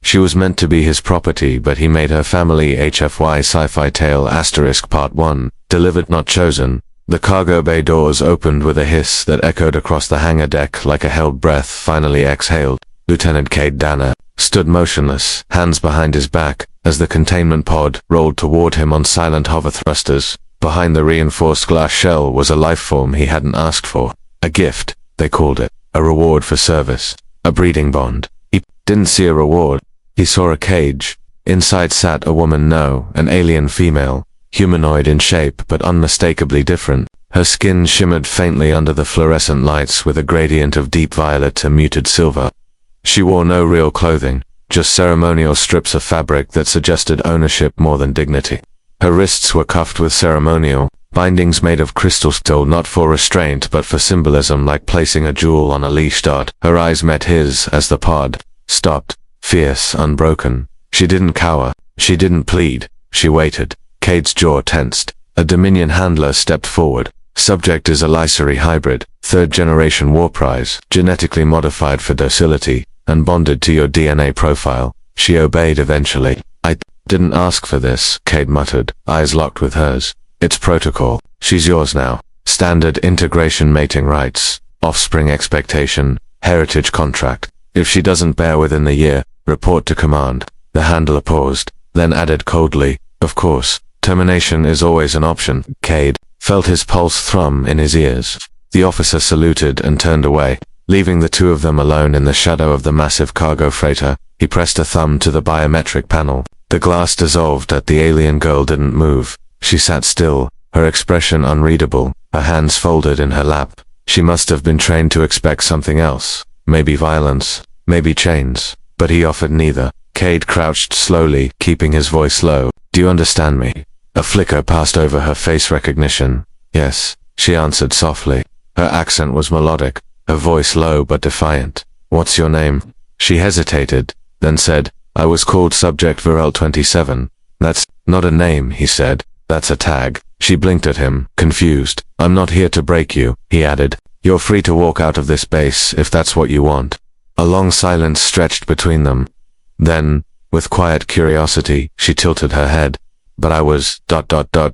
She was meant to be his property, but he made her family. HFY Sci-Fi Tale * Part 1, Delivered Not Chosen. The cargo bay doors opened with a hiss that echoed across the hangar deck like a held breath finally exhaled. Lieutenant Cade Danner stood motionless, hands behind his back, as the containment pod rolled toward him on silent hover thrusters. Behind the reinforced glass shell was a life form he hadn't asked for. A gift, they called it. A reward for service. A breeding bond. He didn't see a reward. He saw a cage. Inside sat a woman, no, an alien female. Humanoid in shape, but unmistakably different. Her skin shimmered faintly under the fluorescent lights with a gradient of deep violet to muted silver. She wore no real clothing, just ceremonial strips of fabric that suggested ownership more than dignity. Her wrists were cuffed with ceremonial bindings made of crystal steel, not for restraint but for symbolism, like placing a jewel on a leash. Her eyes met his as the pod stopped, fierce, unbroken. She didn't cower. She didn't plead. She waited. Cade's jaw tensed. A Dominion handler stepped forward. Subject is a Lycery hybrid, 3rd generation war prize, genetically modified for docility, and bonded to your DNA profile. She obeyed eventually. I didn't ask for this, Cade muttered, eyes locked with hers. It's protocol. She's yours now. Standard integration mating rights, offspring expectation, heritage contract. If she doesn't bear within the year, report to command. The handler paused, then added coldly, of course, termination is always an option. Cade felt his pulse thrum in his ears. The officer saluted and turned away, leaving the two of them alone in the shadow of the massive cargo freighter. He pressed a thumb to the biometric panel. The glass dissolved. The alien girl didn't move. She sat still, her expression unreadable, her hands folded in her lap. She must have been trained to expect something else. Maybe violence, maybe chains. But he offered neither. Cade crouched slowly, keeping his voice low. Do you understand me? A flicker passed over her face recognition. Yes, she answered softly. Her accent was melodic, her voice low but defiant. What's your name? She hesitated, then said, I was called Subject Virel 27. That's not a name, he said. That's a tag. She blinked at him, confused. I'm not here to break you, he added. You're free to walk out of this base if that's what you want. A long silence stretched between them. Then, with quiet curiosity, she tilted her head. But I was ...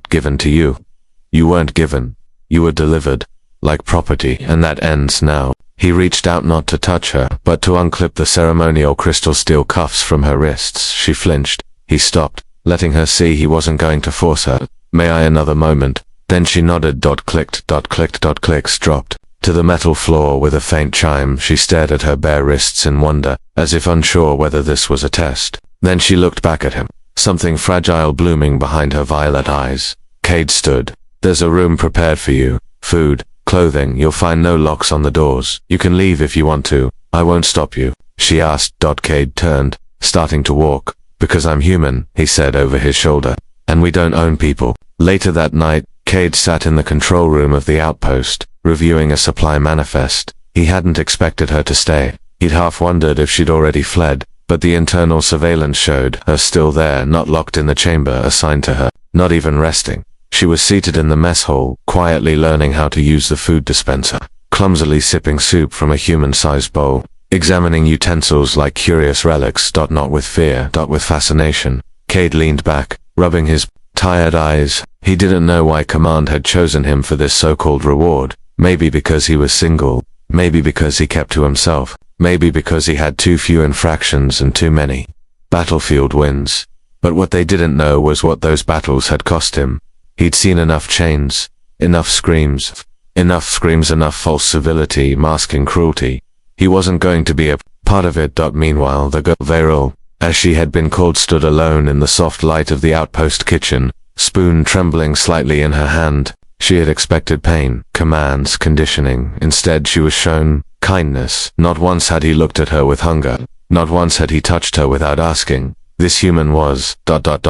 given to you. You weren't given. You were delivered. Like property, and that ends now. He reached out not to touch her, but to unclip the ceremonial crystal steel cuffs from her wrists. She flinched. He stopped, letting her see he wasn't going to force her. May I another moment? Then she nodded. Clicked. Clicks dropped to the metal floor with a faint chime. She stared at her bare wrists in wonder, as if unsure whether this was a test. Then she looked back at him, something fragile blooming behind her violet eyes. Cade stood. There's a room prepared for you. Food, clothing, you'll find no locks on the doors. You can leave if you want to. I won't stop you. She asked. Cade turned, starting to walk. Because I'm human, he said over his shoulder. And we don't own people. Later that night, Cade sat in the control room of the outpost, reviewing a supply manifest. He hadn't expected her to stay. He'd half wondered if she'd already fled, but the internal surveillance showed her still there, not locked in the chamber assigned to her, not even resting. She was seated in the mess hall, quietly learning how to use the food dispenser, clumsily sipping soup from a human-sized bowl, examining utensils like curious relics. Not with fear, with fascination. Cade leaned back, rubbing his tired eyes. He didn't know why command had chosen him for this so-called reward. Maybe because he was single. Maybe because he kept to himself. Maybe because he had too few infractions and too many battlefield wins. But what they didn't know was what those battles had cost him. He'd seen enough chains, enough screams, enough false civility masking cruelty. He wasn't going to be a part of it. Meanwhile, the girl Virel, as she had been called, stood alone in the soft light of the outpost kitchen, spoon trembling slightly in her hand. She had expected pain, commands, conditioning. Instead, she was shown kindness. Not once had he looked at her with hunger. Not once had he touched her without asking. This human was ...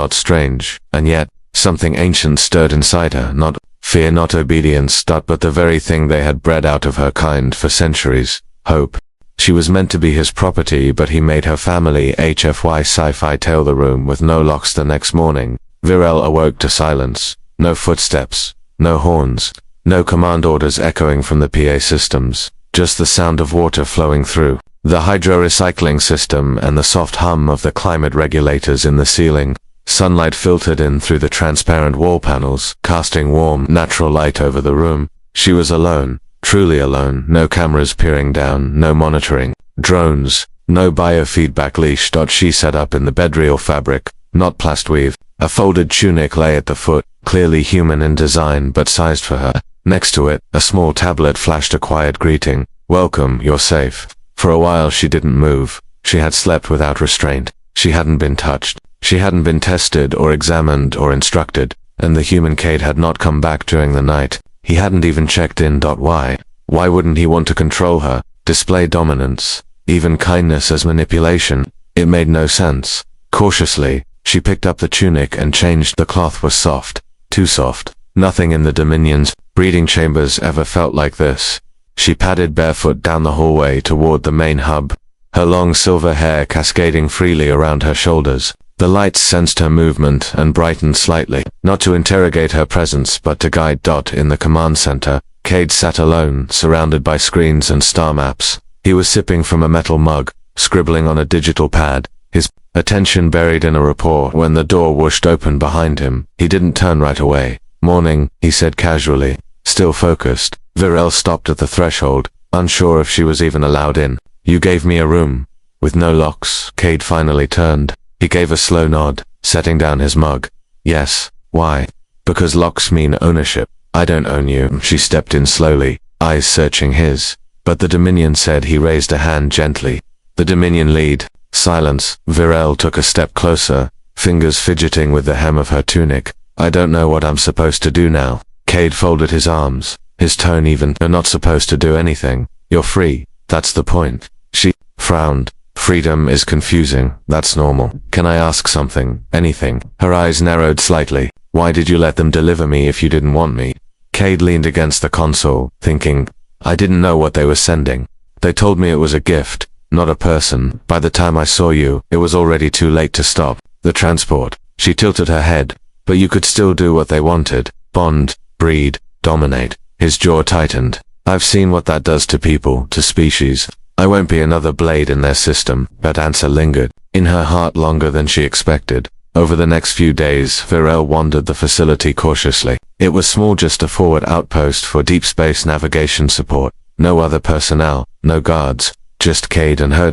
strange, and yet something ancient stirred inside her. Not fear, not obedience, but the very thing they had bred out of her kind for centuries. Hope. She was meant to be his property, but he made her family. HFY Sci-Fi Tale. The room with no locks. The next morning, Virel awoke to silence. No footsteps, no horns, no command orders echoing from the PA systems. Just the sound of water flowing through The hydro-recycling system and the soft hum of the climate regulators in the ceiling. Sunlight filtered in through the transparent wall panels, casting warm, natural light over the room. She was alone, truly alone, no cameras peering down, no monitoring, drones, no biofeedback leash. She sat up in the bedreal fabric, not plastweave. A folded tunic lay at the foot, clearly human in design but sized for her. Next to it, a small tablet flashed a quiet greeting. Welcome, you're safe. For a while she didn't move. She had slept without restraint. She hadn't been touched. She hadn't been tested or examined or instructed, and the human Cade had not come back during the night. He hadn't even checked in. Why? Why wouldn't he want to control her, display dominance, even kindness as manipulation? It made no sense. Cautiously, she picked up the tunic and changed. The cloth was soft, too soft. Nothing in the Dominion's breeding chambers ever felt like this. She padded barefoot down the hallway toward the main hub, her long silver hair cascading freely around her shoulders. The lights sensed her movement and brightened slightly, not to interrogate her presence but to guide. In the command center, Cade sat alone, surrounded by screens and star maps. He was sipping from a metal mug, scribbling on a digital pad, his attention buried in a report. When the door whooshed open behind him, he didn't turn right away. Morning, he said casually, still focused. Virel stopped at the threshold, unsure if she was even allowed in. You gave me a room. With no locks. Cade finally turned. He gave a slow nod, setting down his mug. Yes. Why? Because locks mean ownership. I don't own you. She stepped in slowly, eyes searching his. But the Dominion said. He raised a hand gently. The Dominion lead. Silence. Virel took a step closer, fingers fidgeting with the hem of her tunic. I don't know what I'm supposed to do now. Cade folded his arms, his tone even. You're not supposed to do anything. You're free. That's the point. She frowned. Freedom is confusing. That's normal. Can I ask something? Anything? Her eyes narrowed slightly. Why did you let them deliver me if you didn't want me? Cade leaned against the console, thinking, I didn't know what they were sending. They told me it was a gift, not a person. By the time I saw you, it was already too late to stop the transport. She tilted her head. But you could still do what they wanted. Bond, breed, dominate. His jaw tightened. I've seen what that does to people, to species. I won't be another blade in their system. That answer lingered in her heart longer than she expected. Over the next few days, Virel wandered the facility cautiously. It was small, just a forward outpost for deep space navigation support. No other personnel, no guards, just Cade and her.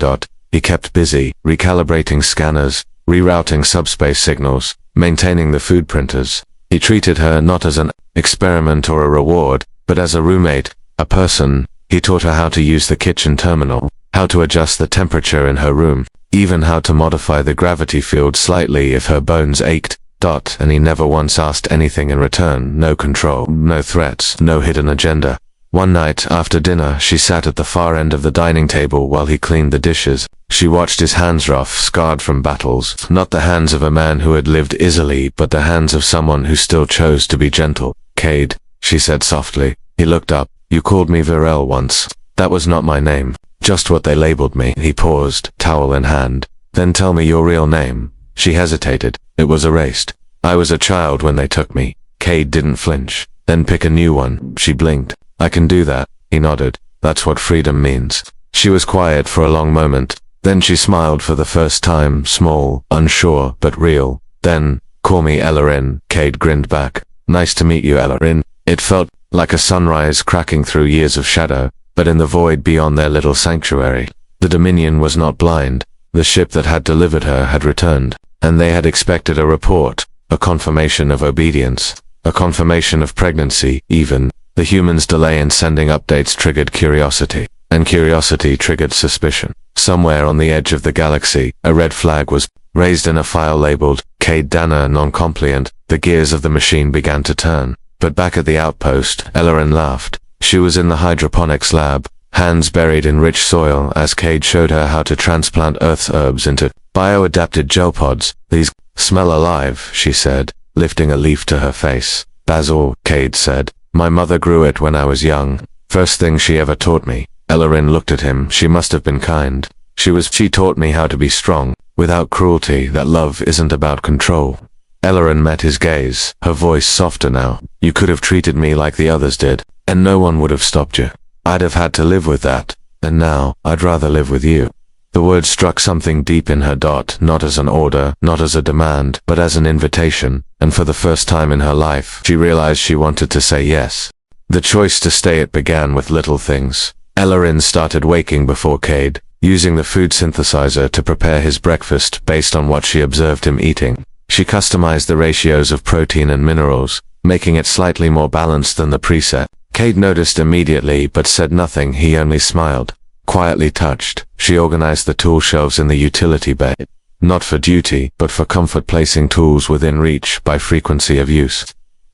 He kept busy, recalibrating scanners, rerouting subspace signals, maintaining the food printers. He treated her not as an experiment or a reward, but as a roommate, a person. He taught her how to use the kitchen terminal, how to adjust the temperature in her room, even how to modify the gravity field slightly if her bones ached. And he never once asked anything in return. No control, no threats, no hidden agenda. One night, after dinner, she sat at the far end of the dining table while he cleaned the dishes. She watched his hands rough, scarred from battles. Not the hands of a man who had lived easily, but the hands of someone who still chose to be gentle. Cade, she said softly. He looked up. You called me Virel once. That was not my name. Just what they labeled me. He paused, towel in hand. Then tell me your real name. She hesitated. It was erased. I was a child when they took me. Cade didn't flinch. Then pick a new one. She blinked. I can do that. He nodded. That's what freedom means. She was quiet for a long moment. Then she smiled for the first time, small, unsure, but real. Then, call me Ellerin. Cade grinned back. Nice to meet you, Ellerin. It felt like a sunrise cracking through years of shadow, but in the void beyond their little sanctuary. The Dominion was not blind. The ship that had delivered her had returned, and they had expected a report, a confirmation of obedience, a confirmation of pregnancy, even. The humans' delay in sending updates triggered curiosity, and curiosity triggered suspicion. Somewhere on the edge of the galaxy, a red flag was raised in a file labeled, Cade Dana non-compliant. The gears of the machine began to turn. But back at the outpost, Ellerin laughed. She was in the hydroponics lab, hands buried in rich soil as Cade showed her how to transplant Earth's herbs into bio-adapted gel pods. These smell alive, she said, lifting a leaf to her face. Basil, Cade said. My mother grew it when I was young. First thing she ever taught me. Ellerin looked at him. She must have been kind. She taught me how to be strong, without cruelty, that love isn't about control. Ellerin met his gaze, her voice softer now. You could have treated me like the others did, and no one would have stopped you. I'd have had to live with that. And now, I'd rather live with you. The word struck something deep in her. Not as an order, not as a demand, but as an invitation, and for the first time in her life, she realized she wanted to say yes. The choice to stay it began with little things. Ellerin started waking before Cade, using the food synthesizer to prepare his breakfast based on what she observed him eating. She customized the ratios of protein and minerals, making it slightly more balanced than the preset. Cade noticed immediately but said nothing. He only smiled. Quietly touched, she organized the tool shelves in the utility bay. Not for duty, but for comfort, placing tools within reach by frequency of use.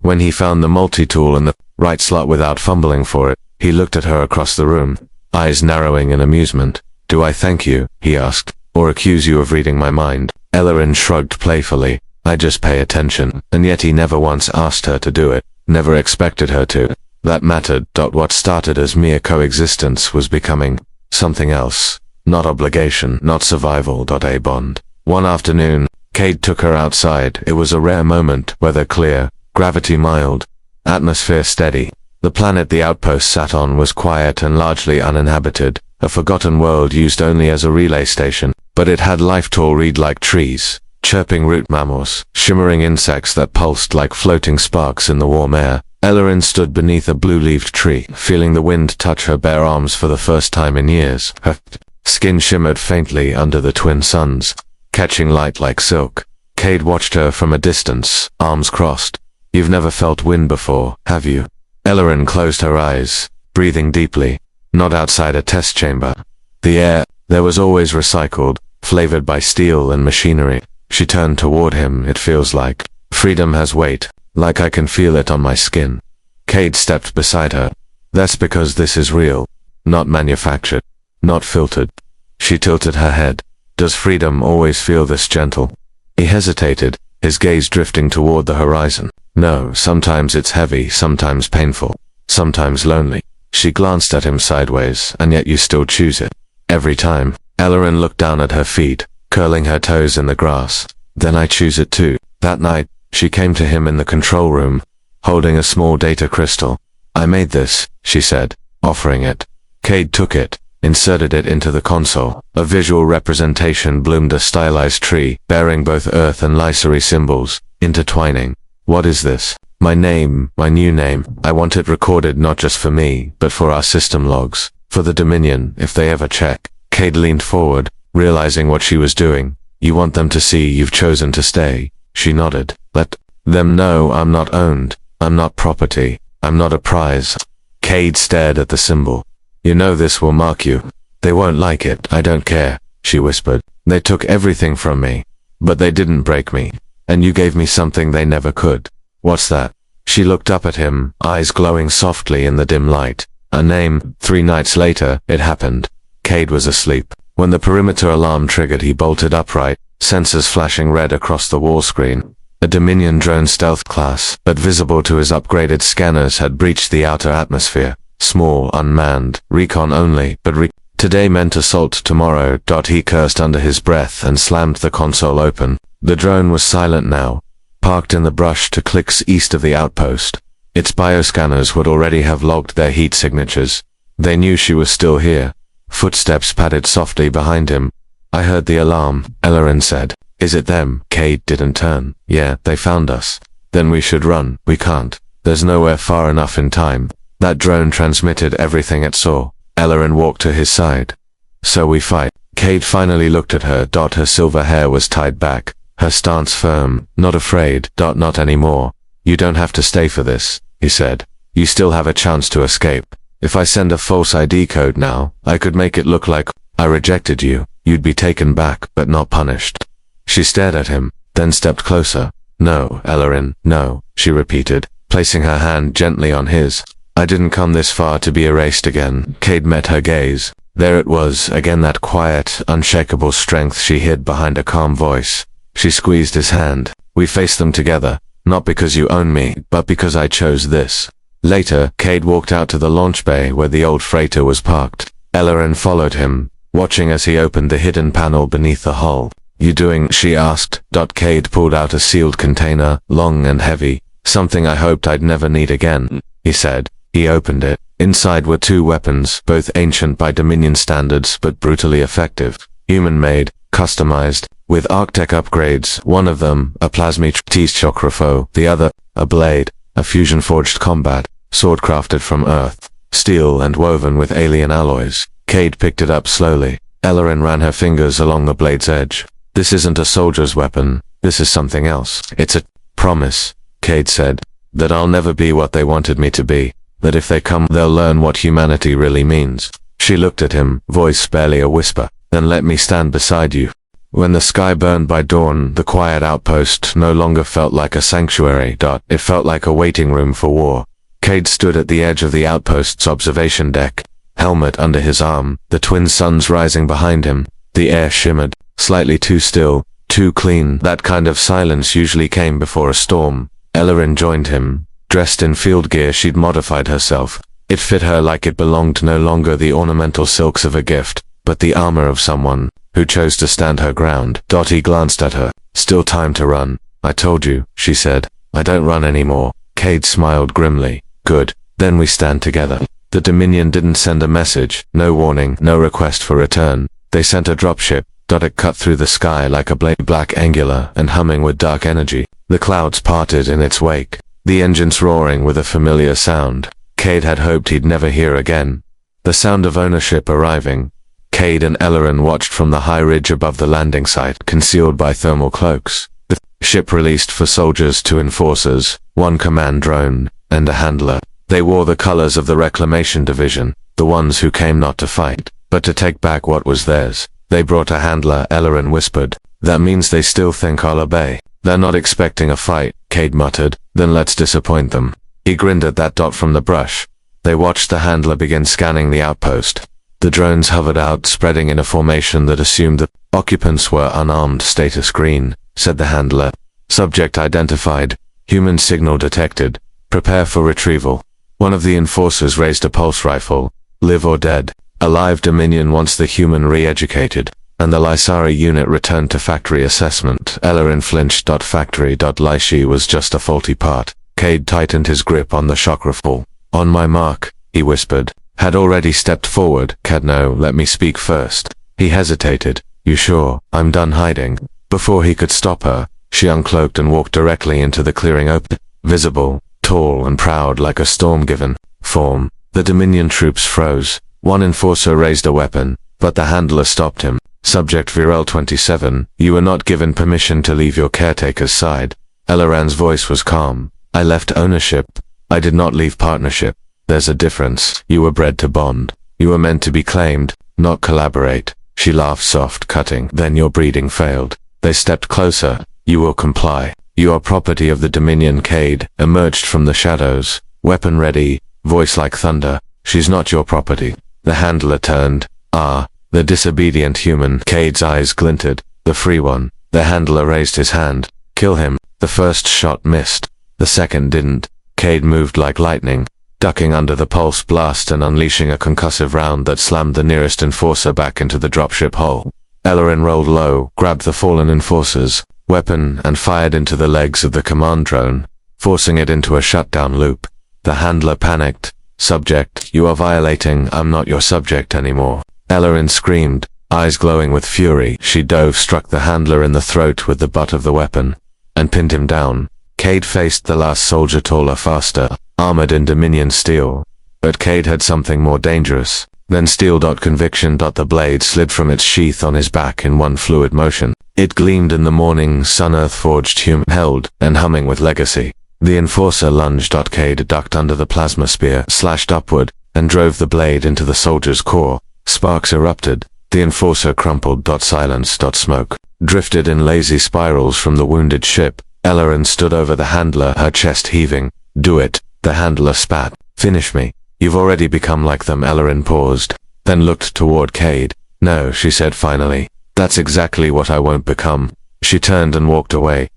When he found the multi-tool in the right slot without fumbling for it, he looked at her across the room, eyes narrowing in amusement. "Do I thank you," he asked, "or accuse you of reading my mind?" Ellerin shrugged playfully. "I just pay attention," and yet he never once asked her to do it, never expected her to. That mattered. What started as mere coexistence was becoming something else. Not obligation, not survival. A bond. One afternoon, Cade took her outside. It was a rare moment, weather clear, gravity mild, atmosphere steady. The planet the outpost sat on was quiet and largely uninhabited, a forgotten world used only as a relay station, but it had life tall reed-like trees, chirping root mammals, shimmering insects that pulsed like floating sparks in the warm air. Ellerin stood beneath a blue-leaved tree, feeling the wind touch her bare arms for the first time in years. Her skin shimmered faintly under the twin suns, catching light like silk. Cade watched her from a distance, arms crossed. "You've never felt wind before, have you?" Ellerin closed her eyes, breathing deeply. Not outside a test chamber. The air, there was always recycled, flavored by steel and machinery. She turned toward him. "It feels like freedom has weight. Like I can feel it on my skin." Cade stepped beside her. "That's because this is real. Not manufactured. Not filtered." She tilted her head. "Does freedom always feel this gentle?" He hesitated, his gaze drifting toward the horizon. "No, sometimes it's heavy, sometimes painful, sometimes lonely." She glanced at him sideways. "And yet you still choose it." "Every time." Ellerin looked down at her feet, curling her toes in the grass. "Then I choose it too." That night, she came to him in the control room, holding a small data crystal. "I made this," she said, offering it. Cade took it, inserted it into the console. A visual representation bloomed, a stylized tree, bearing both Earth and Lycery symbols, intertwining. "What is this?" "My name, my new name. I want it recorded not just for me, but for our system logs, for the Dominion, if they ever check." Cade leaned forward, realizing what she was doing. "You want them to see you've chosen to stay?" She nodded. "Let them know I'm not owned. I'm not property. I'm not a prize." Cade stared at the symbol. "You know this will mark you. They won't like it. I don't care," she whispered. "They took everything from me, but they didn't break me. And you gave me something they never could." "What's that?" She looked up at him, eyes glowing softly in the dim light. "A name." 3 nights later, it happened. Cade was asleep. When the perimeter alarm triggered, he bolted upright, sensors flashing red across the wall screen. A Dominion drone stealth class, but visible to his upgraded scanners, had breached the outer atmosphere. Small, unmanned, recon only, but today meant assault tomorrow. He cursed under his breath and slammed the console open. The drone was silent now, parked in the brush to clicks east of the outpost. Its bioscanners would already have logged their heat signatures. They knew she was still here. Footsteps padded softly behind him. "I heard the alarm," Ellerin said. "Is it them?" Cade didn't turn. "Yeah, they found us." "Then we should run." "We can't. There's nowhere far enough in time." That drone transmitted everything it saw. Ellerin walked to his side. "So we fight." Cade finally looked at her. Her silver hair was tied back, her stance firm. "Not afraid." "Not anymore. You don't have to stay for this," he said. "You still have a chance to escape. If I send a false ID code now, I could make it look like I rejected you. You'd be taken back, but not punished." She stared at him, then stepped closer. "No, Ellerin, no," she repeated, placing her hand gently on his. "I didn't come this far to be erased again." Cade met her gaze. There it was, again, that quiet, unshakable strength she hid behind a calm voice. She squeezed his hand. "We face them together, not because you own me, but because I chose this." Later, Cade walked out to the launch bay where the old freighter was parked. Ellerin followed him, watching as he opened the hidden panel beneath the hull. "You doing?" she asked. Cade pulled out a sealed container, long and heavy. "Something I hoped I'd never need again," he said. He opened it. Inside were two weapons, both ancient by Dominion standards but brutally effective. Human-made, customized, with Arctech upgrades, one of them, a plasmic chocrafo, the other, a blade, a fusion-forged combat, sword crafted from earth, steel and woven with alien alloys. Cade picked it up slowly. Ellerin ran her fingers along the blade's edge. This isn't a soldier's weapon, this is something else. It's a promise, Cade said, that I'll never be what they wanted me to be, that if they come they'll learn what humanity really means. She looked at him, voice barely a whisper. Then let me stand beside you. When the sky burned by dawn, the quiet outpost no longer felt like a sanctuary. It felt like a waiting room for war. Cade stood at the edge of the outpost's observation deck, helmet under his arm, the twin suns rising behind him. The air shimmered, slightly too still, too clean. That kind of silence usually came before a storm. Ellerin joined him. Dressed in field gear she'd modified herself. It fit her like it belonged, no longer the ornamental silks of a gift, but the armor of someone who chose to stand her ground. He glanced at her. Still time to run. I told you, she said. I don't run anymore. Cade smiled grimly. Good. Then we stand together. The Dominion didn't send a message, no warning, no request for return. They sent a dropship. It cut through the sky like a blade, black, angular, and humming with dark energy. The clouds parted in its wake, the engines roaring with a familiar sound Cade had hoped he'd never hear again. The sound of ownership arriving. Cade and Ellerin watched from the high ridge above the landing site, concealed by thermal cloaks. The ship released for soldiers, two enforcers, one command drone, and a handler. They wore the colors of the Reclamation Division, the ones who came not to fight, but to take back what was theirs. They brought a handler, Ellerin whispered. That means they still think I'll obey. They're not expecting a fight, Cade muttered. Then let's disappoint them. He grinned at that dot from the brush. They watched the handler begin scanning the outpost. The drones hovered out, spreading in a formation that assumed the occupants were unarmed. Status green, said the handler. Subject identified. Human signal detected. Prepare for retrieval. One of the enforcers raised a pulse rifle. Live or dead. Alive Dominion wants the human re-educated. And the Lysari unit returned to factory assessment. Ellerin flinched. Factory. Lyshi was just a faulty part. Cade tightened his grip on the shock rifle. On my mark, he whispered. Had already stepped forward. Cadno, let me speak first. He hesitated. You sure? I'm done hiding. Before he could stop her, she uncloaked and walked directly into the clearing open. Visible, tall and proud like a storm-given form. The Dominion troops froze. One enforcer raised a weapon, but the handler stopped him. Subject Virel 27, you were not given permission to leave your caretaker's side. Elleran's voice was calm. I left ownership. I did not leave partnership. There's a difference. You were bred to bond. You were meant to be claimed, not collaborate. She laughed soft, cutting. Then your breeding failed. They stepped closer. You will comply. You are property of the Dominion. Cade emerged from the shadows. Weapon ready, voice like thunder. She's not your property. The handler turned. The disobedient human. Cade's eyes glinted. The free one. The handler raised his hand. Kill him. The first shot missed. The second didn't. Cade moved like lightning, ducking under the pulse blast and unleashing a concussive round that slammed the nearest enforcer back into the dropship hull. Ellerin rolled low, grabbed the fallen enforcer's weapon, and fired into the legs of the command drone, forcing it into a shutdown loop. The handler panicked. Subject, you are violating. I'm not your subject anymore. Ellerin screamed, eyes glowing with fury. She dove, struck the handler in the throat with the butt of the weapon, and pinned him down. Cade faced the last soldier, taller, faster, armored in Dominion steel. But Cade had something more dangerous than steel. Conviction. The blade slid from its sheath on his back in one fluid motion. It gleamed in the morning sun. Earth-forged human, held and humming with legacy. The enforcer lunged. Cade ducked under the plasma spear, slashed upward, and drove the blade into the soldier's core. Sparks erupted. The enforcer crumpled. Silence. Smoke drifted in lazy spirals from the wounded ship. Ellerin stood over the handler, her chest heaving. Do it. The handler spat. Finish me. You've already become like them. Ellerin paused, then looked toward Cade. No, she said finally. That's exactly what I won't become. She turned and walked away.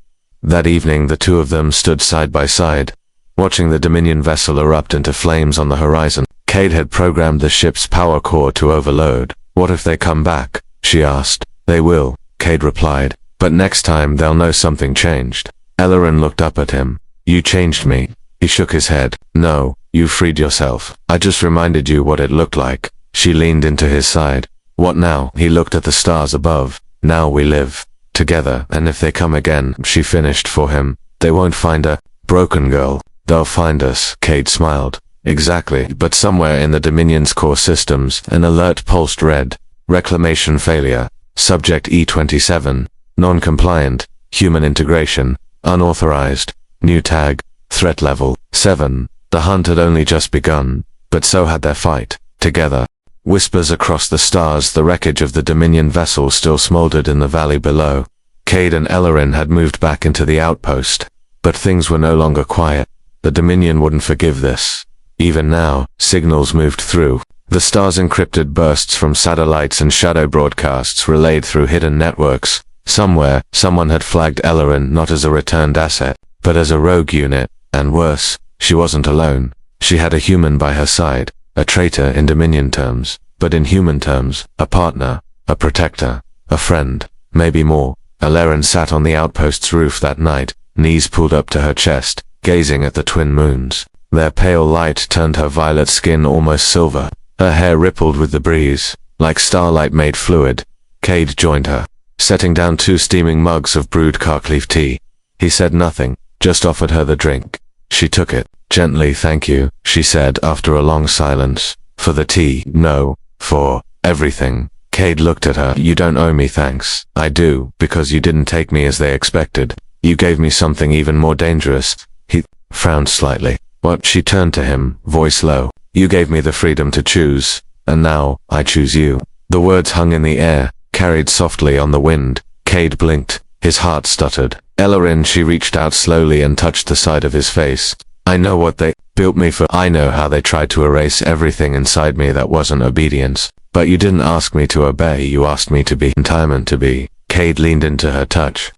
That evening the two of them stood side by side, watching the Dominion vessel erupt into flames on the horizon. Cade had programmed the ship's power core to overload. What if they come back? She asked. They will, Cade replied. But next time they'll know something changed. Ellerin looked up at him. You changed me. He shook his head. No, You freed yourself. I just reminded you what it looked like. She leaned into his side. What now? He looked at the stars above. Now we live together, and if they come again, she finished for him, they won't find a broken girl. They'll find us. Cade smiled. Exactly, but somewhere in the Dominion's core systems, an alert pulsed red. Reclamation failure. Subject E27. Non-compliant. Human integration. Unauthorized. New tag. Threat level 7. The hunt had only just begun, but so had their fight. Together. Whispers across the stars, the wreckage of the Dominion vessel still smoldered in the valley below. Cade and Ellerin had moved back into the outpost, but things were no longer quiet. The Dominion wouldn't forgive this. Even now, signals moved through. The stars encrypted bursts from satellites and shadow broadcasts relayed through hidden networks. Somewhere, someone had flagged Ellerin not as a returned asset, but as a rogue unit, and worse, she wasn't alone. She had a human by her side. A traitor in Dominion terms, but in human terms, a partner, a protector, a friend, maybe more. Ellerin sat on the outpost's roof that night, knees pulled up to her chest, gazing at the twin moons. Their pale light turned her violet skin almost silver. Her hair rippled with the breeze, like starlight made fluid. Cade joined her, setting down 2 steaming mugs of brewed carkleaf tea. He said nothing, just offered her the drink. She took it. Gently, thank you, she said after a long silence. For the tea, no, for everything. Cade looked at her. You don't owe me thanks. I do, because you didn't take me as they expected. You gave me something even more dangerous. He frowned slightly. What? She turned to him, voice low. You gave me the freedom to choose, and now, I choose you. The words hung in the air, carried softly on the wind. Cade blinked. His heart stuttered. Ellerin, she reached out slowly and touched the side of his face. I know what they built me for. I know how they tried to erase everything inside me that wasn't obedience. But you didn't ask me to obey, you asked me to be. Entitlement to be. Cade leaned into her touch.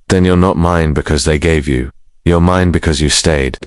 Then you're not mine because they gave you. You're mine because you stayed.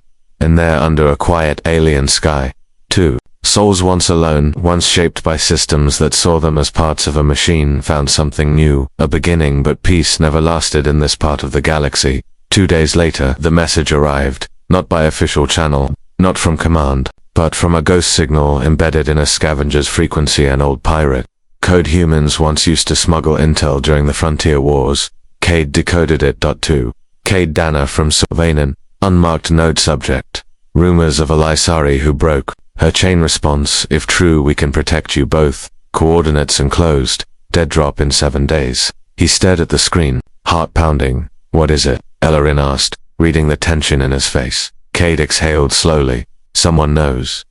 And there under a quiet alien sky. 2. Souls once alone, once shaped by systems that saw them as parts of a machine, found something new, a beginning, but peace never lasted in this part of the galaxy. 2 days later, the message arrived. Not by official channel, not from command, but from a ghost signal embedded in a scavenger's frequency, an old pirate. Code humans once used to smuggle intel during the frontier wars. Cade decoded it. 2. Cade Dana from Sylvanan, unmarked node subject. Rumors of a Lysari who broke. Her chain response, if true we can protect you both. Coordinates enclosed. Dead drop in 7 days. He stared at the screen, heart pounding. What is it? Ellerin asked, reading the tension in his face. Cade exhaled slowly. Someone knows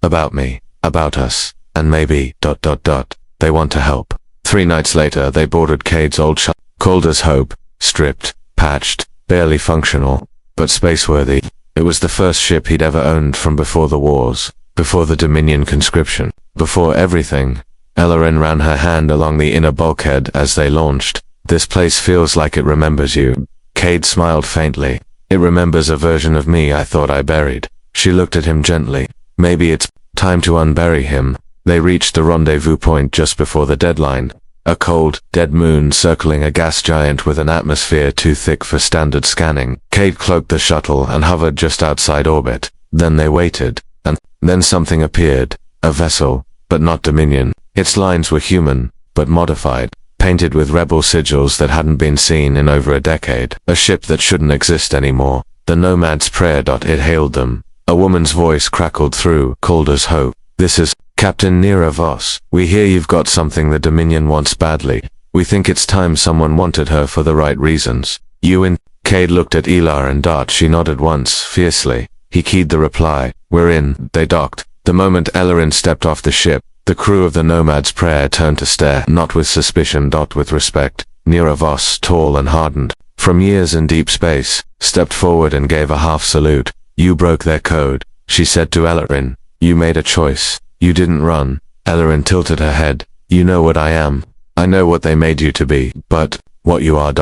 about me, about us, and maybe, ... They want to help. 3 nights later, they boarded Cade's old ship, called as Hope, stripped, patched, barely functional, but spaceworthy. It was the first ship he'd ever owned from before the wars, before the Dominion conscription, before everything. Ellerin ran her hand along the inner bulkhead as they launched. This place feels like it remembers you. Cade smiled faintly. It remembers a version of me I thought I buried. She looked at him gently. Maybe it's time to unbury him. They reached the rendezvous point just before the deadline. A cold, dead moon circling a gas giant with an atmosphere too thick for standard scanning. Cade cloaked the shuttle and hovered just outside orbit. Then they waited, and then something appeared. A vessel, but not Dominion. Its lines were human, but modified. Painted with rebel sigils that hadn't been seen in over a decade. A ship that shouldn't exist anymore. The Nomad's prayer. It hailed them. A woman's voice crackled through, called as Hope. This is Captain Nira Voss. We hear you've got something the Dominion wants badly. We think it's time someone wanted her for the right reasons. You in? Cade looked at Elar and Dart. She nodded once, fiercely. He keyed the reply. We're in. They docked. The moment Ellerin stepped off the ship, the crew of the Nomad's prayer turned to stare, not with suspicion, with respect. Nira Voss, tall and hardened, from years in deep space, stepped forward and gave a half salute. You broke their code, she said to Ellerin. You made a choice. You didn't run. Ellerin tilted her head. You know what I am. I know what they made you to be, but what you are ...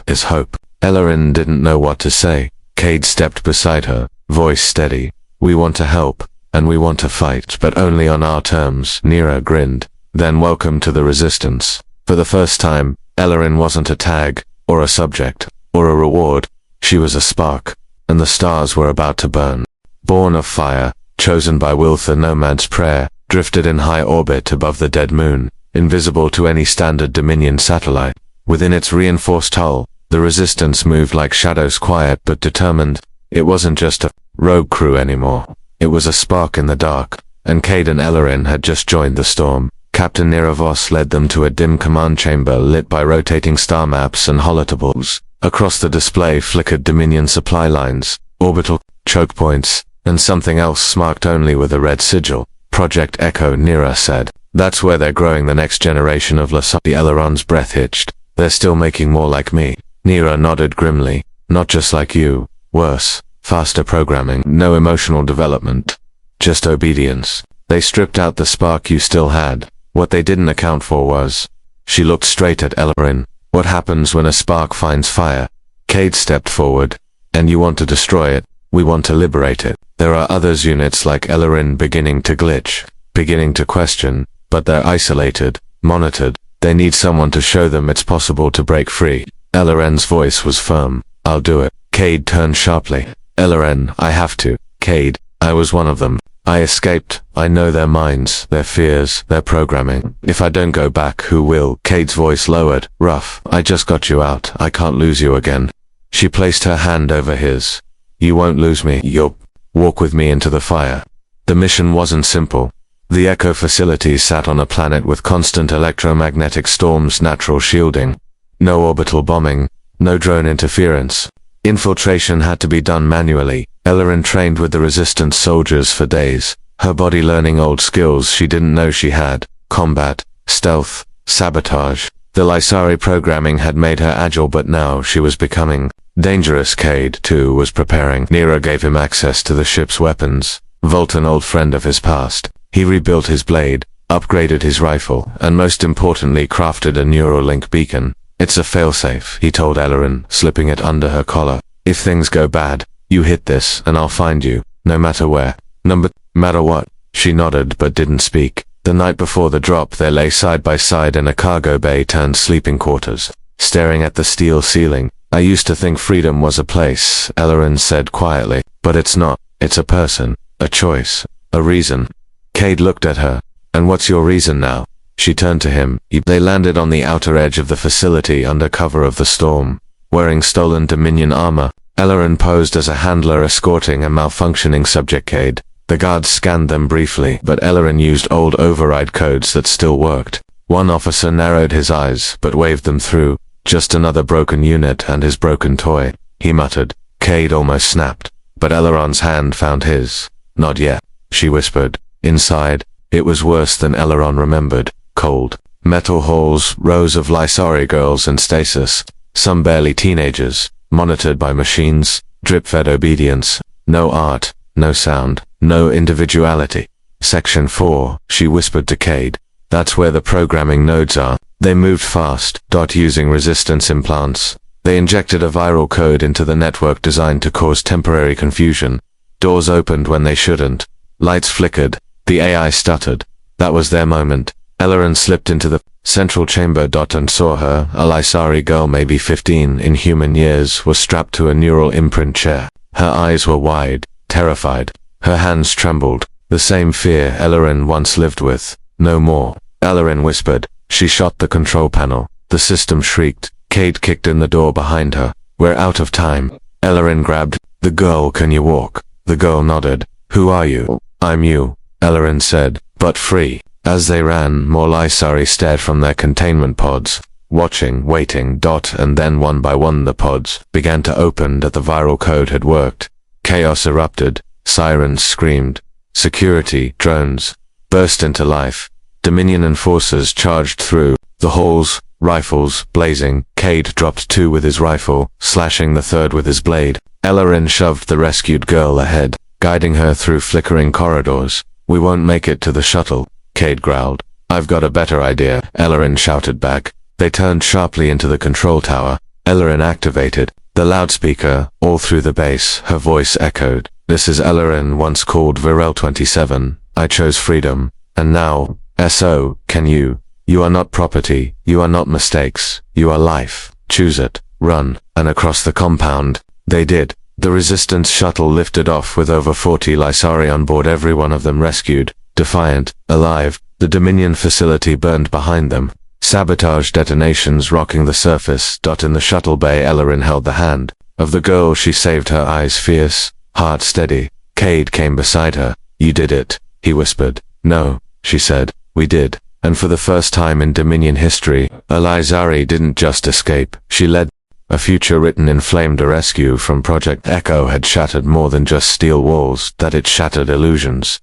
is Hope. Ellerin didn't know what to say. Cade stepped beside her, voice steady. We want to help. And we want to fight, but only on our terms. Nira grinned. Then welcome to the resistance. For the first time, Ellerin wasn't a tag, or a subject, or a reward. She was a spark, and the stars were about to burn. Born of fire, chosen by will for Nomad's prayer, drifted in high orbit above the dead moon, invisible to any standard Dominion satellite. Within its reinforced hull, the resistance moved like shadows, quiet but determined. It wasn't just a rogue crew anymore. It was a spark in the dark, and Cade and Ellerin had just joined the storm. Captain Niravos led them to a dim command chamber lit by rotating star maps and holotables. Across the display flickered Dominion supply lines, orbital choke points, and something else marked only with a red sigil. Project Echo, Nira said. That's where they're growing the next generation of Lasari. Elleron's breath hitched. They're still making more like me. Nira nodded grimly. Not just like you. Worse. Faster programming. No emotional development. Just obedience. They stripped out the spark you still had. What they didn't account for was... She looked straight at Ellerin. What happens when a spark finds fire? Cade stepped forward. And you want to destroy it. We want to liberate it. There are others units like Ellerin beginning to glitch, beginning to question, but they're isolated, monitored. They need someone to show them it's possible to break free. Ellerin's voice was firm. I'll do it. Cade turned sharply. Ellerin, I have to. Cade, I was one of them. I escaped. I know their minds, their fears, their programming. If I don't go back, who will? Cade's voice lowered, rough. I just got you out. I can't lose you again. She placed her hand over his. You won't lose me. You'll walk with me into the fire. The mission wasn't simple. The Echo facility sat on a planet with constant electromagnetic storms, natural shielding. No orbital bombing, no drone interference. Infiltration had to be done manually. Ellerin trained with the Resistance soldiers for days, her body learning old skills she didn't know she had. Combat, stealth, sabotage. The Lysari programming had made her agile, but now she was becoming dangerous. Cade, too, was preparing. Nira gave him access to the ship's weapons. Volt, an old friend of his past. He rebuilt his blade, upgraded his rifle, and most importantly crafted a Neuralink beacon. It's a failsafe, he told Ellerin, slipping it under her collar. If things go bad, you hit this, and I'll find you, no matter where. No matter what. She nodded but didn't speak. The night before the drop, they lay side by side in a cargo bay turned sleeping quarters, staring at the steel ceiling. I used to think freedom was a place, Ellerin said quietly, but it's not. It's a person, a choice, a reason. Cade looked at her. And what's your reason now? She turned to him. They landed on the outer edge of the facility under cover of the storm, wearing stolen Dominion armor. Ellerin posed as a handler escorting a malfunctioning subject. Cade. The guards scanned them briefly, but Ellerin used old override codes that still worked. One officer narrowed his eyes, but waved them through. Just another broken unit and his broken toy, he muttered. Cade almost snapped, but Elleron's hand found his. Not yet, she whispered. Inside, it was worse than Ellerin remembered. Cold. Metal halls, rows of Lysari girls in stasis, some barely teenagers, monitored by machines, drip-fed obedience. No art, no sound, no individuality. Section 4, she whispered to Cade. That's where the programming nodes are. They moved fast, using resistance implants. They injected a viral code into the network designed to cause temporary confusion. Doors opened when they shouldn't. Lights flickered. The AI stuttered. That was their moment. Ellerin slipped into the central chamber. And saw her, a Lysari girl maybe 15 in human years, was strapped to a neural imprint chair. Her eyes were wide, terrified. Her hands trembled. The same fear Ellerin once lived with. No more. Ellerin whispered. She shot the control panel. The system shrieked. Cade kicked in the door behind her. We're out of time. Ellerin grabbed. The girl, can you walk? The girl nodded. Who are you? I'm you, Ellerin said, but free. As they ran, more Lysari stared from their containment pods, watching, waiting. And then one by one the pods began to open. That the viral code had worked. Chaos erupted. Sirens screamed. Security, drones, burst into life. Dominion enforcers charged through. The halls, rifles, blazing. Cade dropped 2 with his rifle, slashing the 3rd with his blade. Ellerin shoved the rescued girl ahead, guiding her through flickering corridors. We won't make it to the shuttle, Cade growled. I've got a better idea, Ellerin shouted back. They turned sharply into the control tower. Ellerin activated the loudspeaker. All through the base, her voice echoed. This is Ellerin, once called Virel 27. I chose freedom. And now, SO, can you? You are not property. You are not mistakes. You are life. Choose it. Run. And across the compound, they did. The Resistance shuttle lifted off with over 40 Lysari on board, every one of them rescued, defiant, alive. The Dominion facility burned behind them. Sabotage detonations rocking the surface. In the shuttle bay, Ellerin held the hand of the girl she saved, her eyes fierce, heart steady. Cade came beside her. "You did it," he whispered. "No," she said. "We did." And for the first time in Dominion history, a Lysari didn't just escape, she led. A future written in flame. The rescue from Project Echo had shattered more than just steel walls, that it shattered illusions.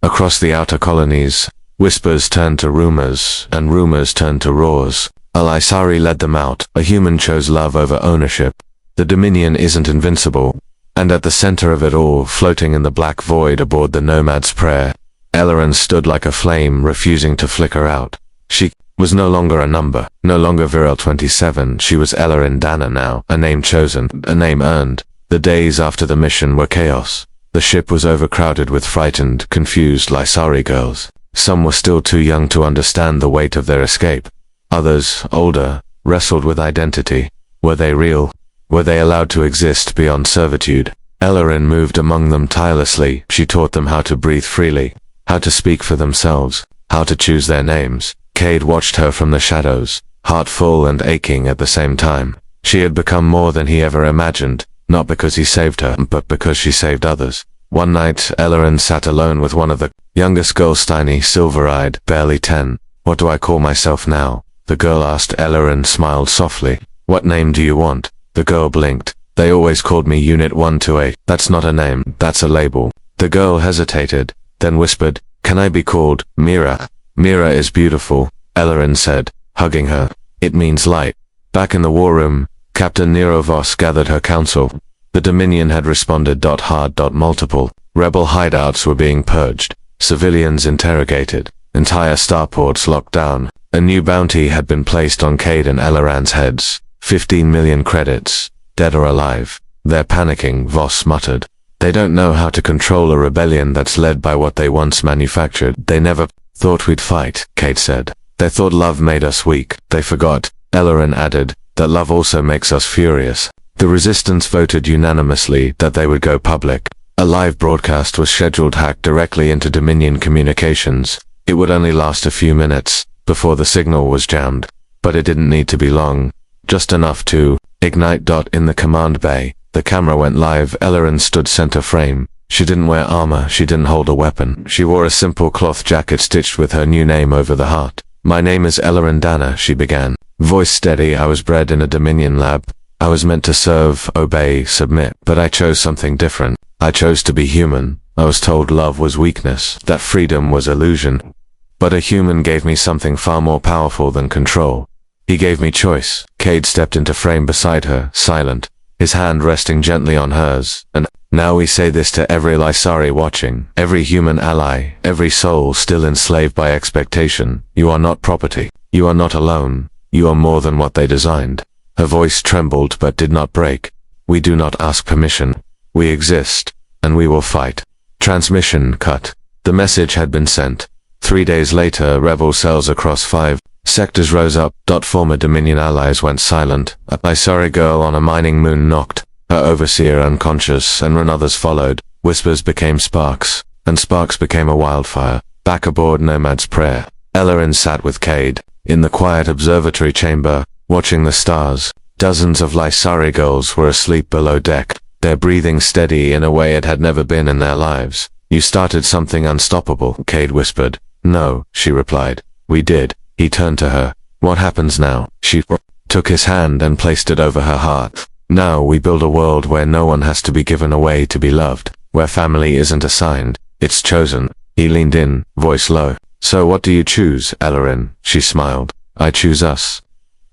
Across the outer colonies, whispers turned to rumors, and rumors turned to roars. A Lysari led them out. A human chose love over ownership. The Dominion isn't invincible. And at the center of it all, floating in the black void aboard the Nomad's prayer, Ellerin stood like a flame, refusing to flicker out. She was no longer a number, no longer Viral 27. She was Ellerin Dana now, a name chosen, a name earned. The days after the mission were chaos. The ship was overcrowded with frightened, confused Lysari girls. Some were still too young to understand the weight of their escape. Others, older, wrestled with identity. Were they real? Were they allowed to exist beyond servitude? Ellerin moved among them tirelessly. She taught them how to breathe freely, how to speak for themselves, how to choose their names. Cade watched her from the shadows, heart full and aching at the same time. She had become more than he ever imagined, not because he saved her, but because she saved others. One night, Ellerin sat alone with one of the youngest girls, tiny, silver-eyed, barely 10. "What do I call myself now?" the girl asked. Ellerin smiled softly. "What name do you want?" The girl blinked. "They always called me Unit 128. That's not a name, that's a label." The girl hesitated, then whispered, "Can I be called Mira?" "Mira is beautiful," Ellerin said, hugging her. "It means light." Back in the war room, Captain Nero Voss gathered her council. The Dominion had responded. Hard. Multiple rebel hideouts were being purged, civilians interrogated, entire starports locked down. A new bounty had been placed on Cade and Ellerin's heads. 15 million credits, dead or alive. "They're panicking," Voss muttered. "They don't know how to control a rebellion that's led by what they once manufactured." "They never thought we'd fight," Cade said. "They thought love made us weak. They forgot," Ellerin added, "that love also makes us furious." The Resistance voted unanimously that they would go public. A live broadcast was scheduled, hacked directly into Dominion communications. It would only last a few minutes before the signal was jammed. But it didn't need to be long. Just enough to ignite. In the command bay, the camera went live. Ellerin stood center frame. She didn't wear armor, she didn't hold a weapon. She wore a simple cloth jacket stitched with her new name over the heart. "My name is Ellerin Dana," she began. Voice steady. "I was bred in a Dominion lab. I was meant to serve, obey, submit. But I chose something different. I chose to be human. I was told love was weakness, that freedom was illusion. But a human gave me something far more powerful than control. He gave me choice." Cade stepped into frame beside her, silent, his hand resting gently on hers. "And now we say this to every Lysari watching, every human ally, every soul still enslaved by expectation. You are not property. You are not alone. You are more than what they designed." Her voice trembled but did not break. "We do not ask permission. We exist, and we will fight." Transmission cut. The message had been sent. 3 days later, rebel cells across 5 sectors rose up. Former Dominion allies went silent. A Lysari girl on a mining moon knocked, her overseer unconscious, and others followed. Whispers became sparks, and sparks became a wildfire. Back aboard Nomad's prayer, Ellerin sat with Cade, in the quiet observatory chamber, watching the stars. Dozens of Lysari girls were asleep below deck, their breathing steady in a way it had never been in their lives. "You started something unstoppable," Cade whispered. "No," she replied. "We did." He turned to her. "What happens now?" She took his hand and placed it over her heart. "Now we build a world where no one has to be given away to be loved, where family isn't assigned, it's chosen." He leaned in, voice low. "So what do you choose, Ellerin?" She smiled. "I choose us."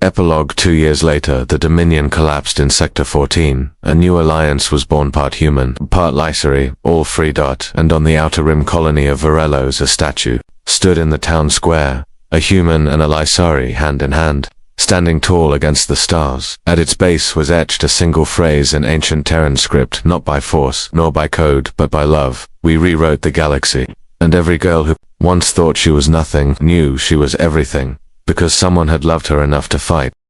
Epilogue. 2 years later, the Dominion collapsed in Sector 14. A new alliance was born, part human, part Lysari, all free. And on the outer rim colony of Varellos, a statue stood in the town square, a human and a Lysari hand in hand, standing tall against the stars. At its base was etched a single phrase in ancient Terran script, "Not by force, nor by code, but by love, we rewrote the galaxy." And every girl who once thought she was nothing knew she was everything, because someone had loved her enough to fight.